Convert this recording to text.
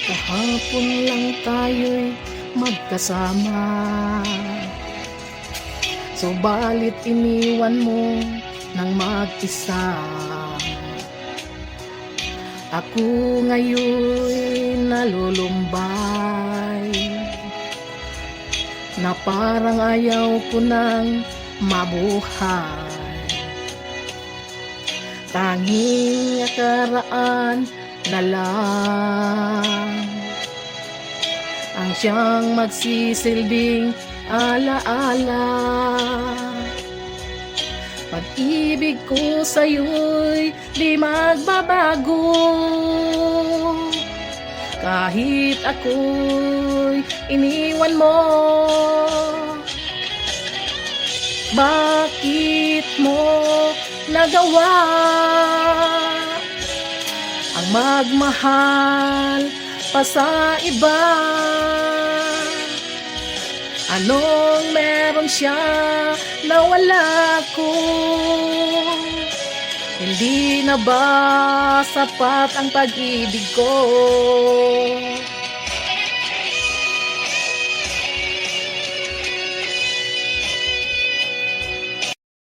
Kahapon lang tayo'y magkasama, subalit iniwan mo ng mag-isa. Ako ngayon'y nalulumbay, na parang ayaw ko nang mabuhay. Tanging nakaraan na lang ang siyang magsisilbing alaala. Pag-ibig ko sa'yo'y di magbabago, kahit ako'y iniwan mo. Bakit mo nagawa ang magmahal pa sa iba? Anong meron siya na wala ko? Hindi na ba sapat ang pag-ibig ko?